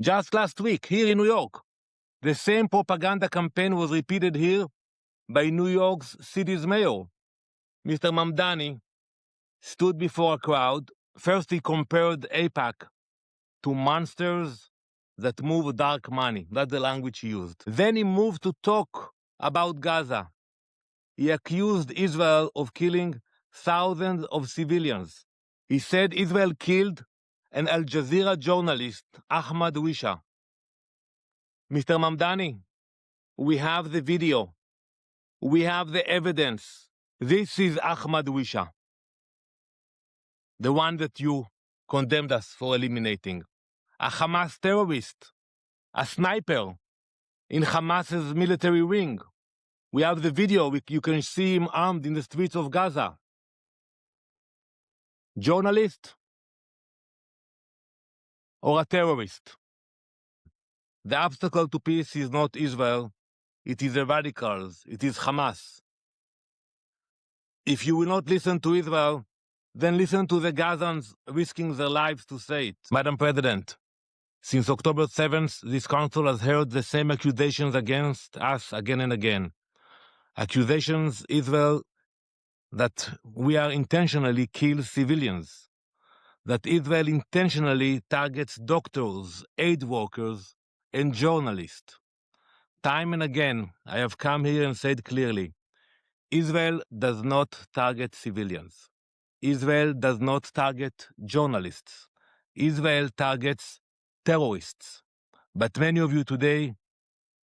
Just last week, here in New York, the same propaganda campaign was repeated here by New York City's mayor. Mr. Mamdani stood before a crowd. First, he compared AIPAC to monsters that move dark money. That's the language he used. Then he moved to talk about Gaza. He accused Israel of killing thousands of civilians. He said Israel killed an Al Jazeera journalist, Ahmad Wisha. Mr. Mamdani, we have the video. We have the evidence. This is Ahmad Wisha, the one that you condemned us for eliminating. A Hamas terrorist, a sniper in Hamas's military wing. We have the video. You can see him armed in the streets of Gaza. Journalist or a terrorist? The obstacle to peace is not Israel. It is the radicals. It is Hamas. If you will not listen to Israel, then listen to the Gazans risking their lives to say it. Madam President, since October 7th, this council has heard the same accusations against us again and again. Accusations, Israel, that we are intentionally kill civilians, that Israel intentionally targets doctors, aid workers, and journalists. Time and again, I have come here and said clearly, Israel does not target civilians. Israel does not target journalists. Israel targets terrorists. But many of you today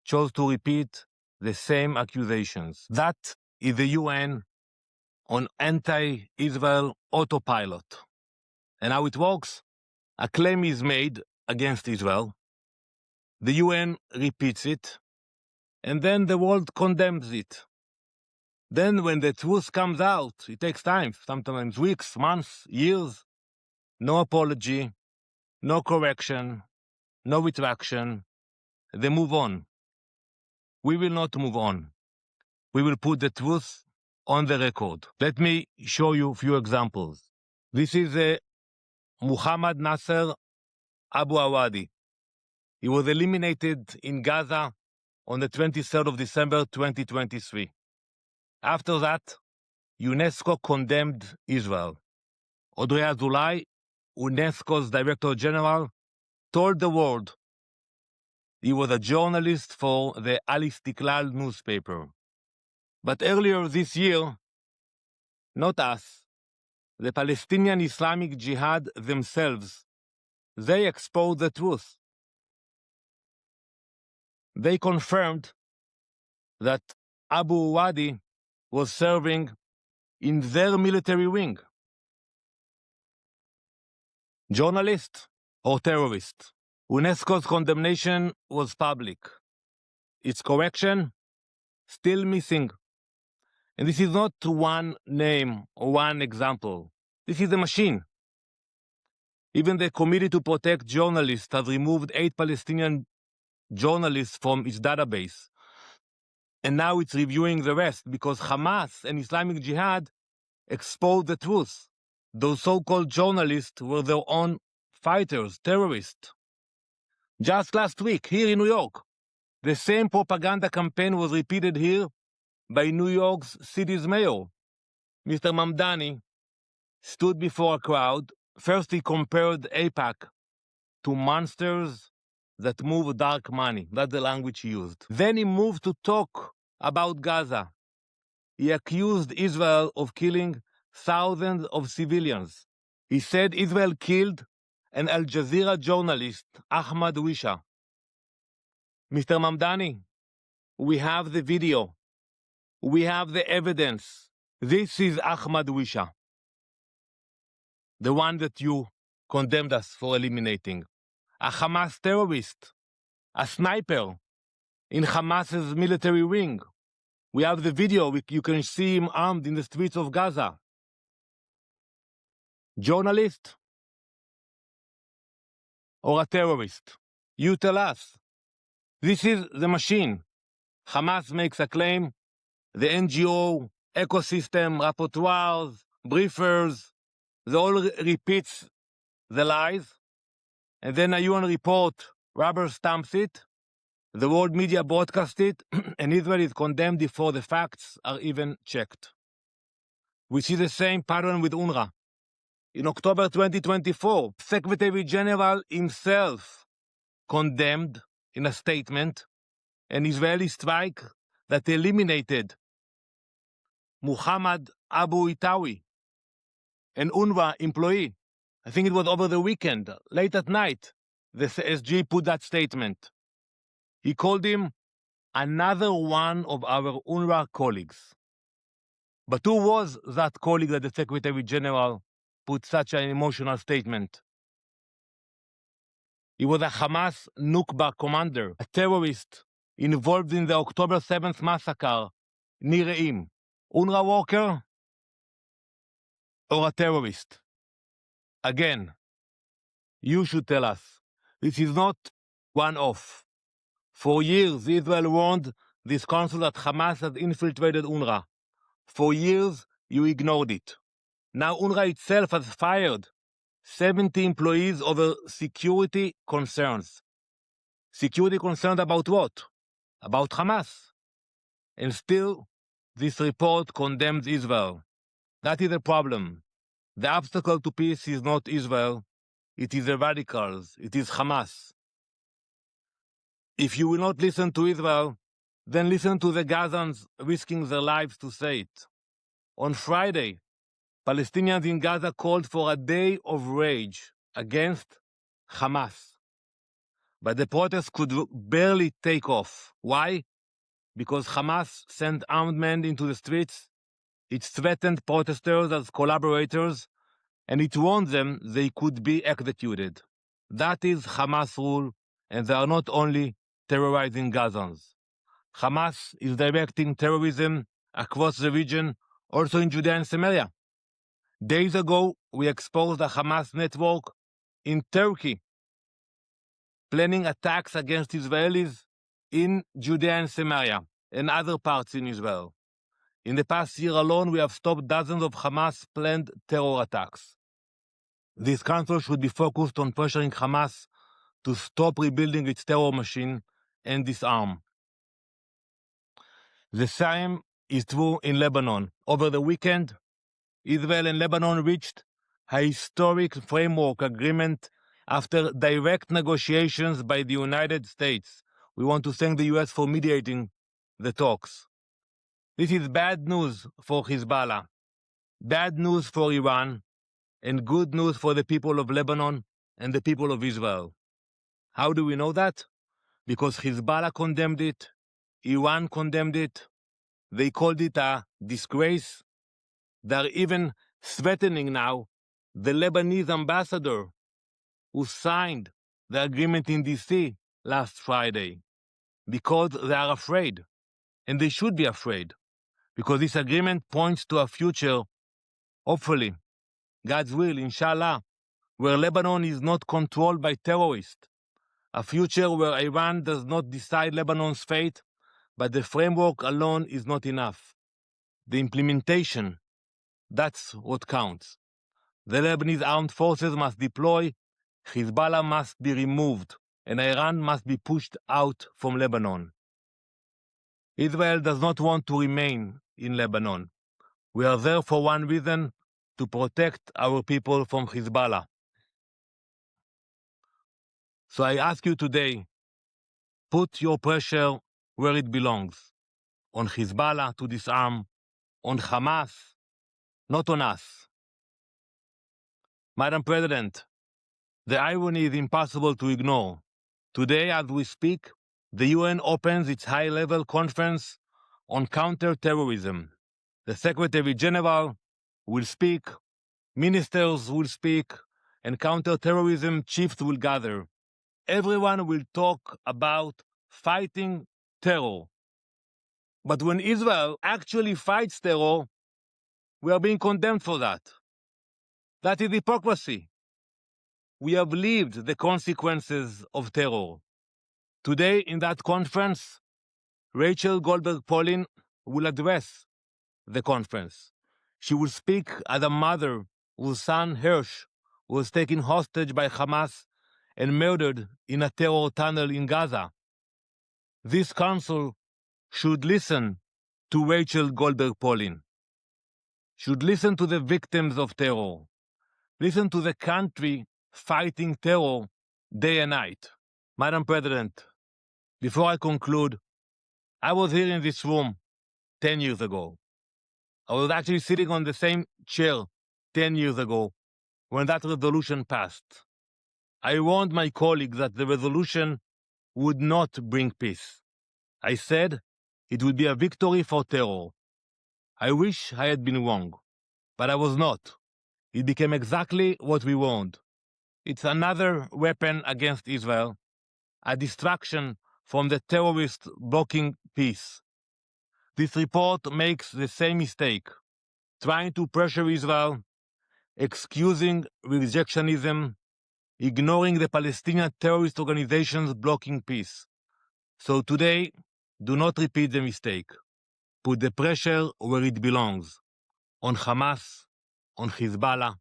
chose to repeat the same accusations. That is the UN on anti-Israel autopilot. And how it works? A claim is made against Israel. The UN repeats it. And then the world condemns it. Then when the truth comes out, it takes time, sometimes weeks, months, years. No apology, no correction, no retraction. They move on. We will not move on. We will put the truth on the record. Let me show you a few examples. This is Muhammad Nasser Abu Awadi. He was eliminated in Gaza on the 23rd of December 2023. After that, UNESCO condemned Israel. Audrey Azoulay, UNESCO's Director General, told the world he was a journalist for the Al Istiklal newspaper. But earlier this year, not us, the Palestinian Islamic Jihad themselves, they exposed the truth. They confirmed that Abu Awadi was serving in their military wing. Journalist or terrorist? UNESCO's condemnation was public. Its correction still missing. And this is not one name or one example. This is a machine. Even the Committee to Protect Journalists has removed 8 Palestinian journalists from its database. And now it's reviewing the rest because Hamas and Islamic Jihad exposed the truth. Those so-called journalists were their own fighters, terrorists. Just last week, here in New York, the same propaganda campaign was repeated here by New York City's mayor. Mr. Mamdani stood before a crowd. First, he compared AIPAC to monsters that move dark money. That's the language he used. Then he moved to talk about Gaza. He accused Israel of killing thousands of civilians. He said Israel killed an Al Jazeera journalist, Ahmad Wisha. Mr. Mamdani, we have the video. We have the evidence. This is Ahmad Wisha, the one that you condemned us for eliminating. A Hamas terrorist, a sniper in Hamas's military wing. We have the video. You can see him armed in the streets of Gaza. Journalist or a terrorist? You tell us. This is the machine. Hamas makes a claim. The NGO, ecosystem, rapporteurs, briefers, they all repeats the lies. And then a UN report rubber stamps it, the world media broadcasts it, and Israel is condemned before the facts are even checked. We see the same pattern with UNRWA. In October 2024, Secretary General himself condemned in a statement an Israeli strike that eliminated Muhammad Abu Itawi, an UNRWA employee. I think it was over the weekend, late at night, the CSG put that statement. He called him another one of our UNRWA colleagues. But who was that colleague that the Secretary General put such an emotional statement? He was a Hamas Nukba commander, a terrorist involved in the October 7th massacre near Re'im. UNRWA worker or a terrorist? Again, you should tell us. This is not one-off. For years, Israel warned this council that Hamas has infiltrated UNRWA. For years, you ignored it. Now UNRWA itself has fired 70 employees over security concerns. Security concerns about what? About Hamas. And still, this report condemns Israel. That is a problem. The obstacle to peace is not Israel. It is the radicals. It is Hamas. If you will not listen to Israel, then listen to the Gazans risking their lives to say it. On Friday, Palestinians in Gaza called for a day of rage against Hamas. But the protests could barely take off. Why? Because Hamas sent armed men into the streets. It threatened protesters as collaborators, and it warned them they could be executed. That is Hamas rule, and they are not only terrorizing Gazans. Hamas is directing terrorism across the region, also in Judea and Samaria. Days ago, we exposed a Hamas network in Turkey, planning attacks against Israelis in Judea and Samaria and other parts in Israel. In the past year alone, we have stopped dozens of Hamas-planned terror attacks. This council should be focused on pressuring Hamas to stop rebuilding its terror machine and disarm. The same is true in Lebanon. Over the weekend, Israel and Lebanon reached a historic framework agreement after direct negotiations by the United States. We want to thank the US for mediating the talks. This is bad news for Hezbollah, bad news for Iran, and good news for the people of Lebanon and the people of Israel. How do we know that? Because Hezbollah condemned it, Iran condemned it, they called it a disgrace. They're even threatening now the Lebanese ambassador who signed the agreement in DC last Friday because they are afraid, and they should be afraid, because this agreement points to a future, hopefully, God's will, inshallah, where Lebanon is not controlled by terrorists, a future where Iran does not decide Lebanon's fate, but the framework alone is not enough. The implementation, that's what counts. The Lebanese armed forces must deploy, Hezbollah must be removed, and Iran must be pushed out from Lebanon. Israel does not want to remain in Lebanon. We are there for one reason, to protect our people from Hezbollah. So I ask you today, put your pressure where it belongs, on Hezbollah to disarm, on Hamas, not on us. Madam President, the irony is impossible to ignore. Today, as we speak, the UN opens its high-level conference on counter-terrorism. The Secretary General will speak, ministers will speak, and counter-terrorism chiefs will gather. Everyone will talk about fighting terror. But when Israel actually fights terror, we are being condemned for that. That is hypocrisy. We have lived the consequences of terror. Today, in that conference, Rachel Goldberg-Polin will address the conference. She will speak as a mother whose son Hirsch was taken hostage by Hamas and murdered in a terror tunnel in Gaza. This council should listen to Rachel Goldberg-Polin, should listen to the victims of terror, listen to the country fighting terror day and night. Madam President, before I conclude, I was here in this room 10 years ago. I was actually sitting on the same chair 10 years ago when that resolution passed. I warned my colleagues that the resolution would not bring peace. I said it would be a victory for terror. I wish I had been wrong, but I was not. It became exactly what we warned. It's another weapon against Israel, a distraction from the terrorists blocking peace. This report makes the same mistake, trying to pressure Israel, excusing rejectionism, ignoring the Palestinian terrorist organizations blocking peace. So today, do not repeat the mistake. Put the pressure where it belongs, on Hamas, on Hezbollah,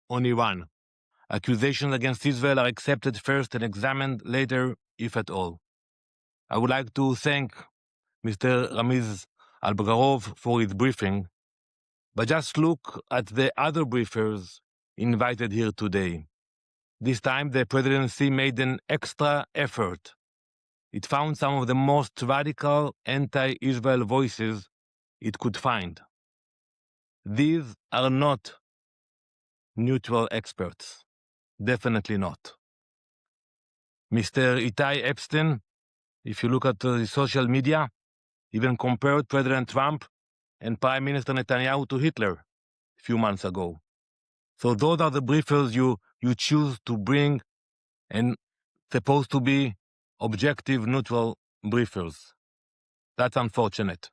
on Iran. Accusations against Israel are accepted first and examined later, if at all. I would like to thank Mr. Ramiz Albagarov for his briefing, but just look at the other briefers invited here today. This time, the presidency made an extra effort. It found some of the most radical anti-Israel voices it could find. These are not neutral experts. Definitely not. Mr. Itai Epstein, if you look at the social media, even compared President Trump and Prime Minister Netanyahu to Hitler a few months ago. So those are the briefers you choose to bring and supposed to be objective, neutral briefers. That's unfortunate.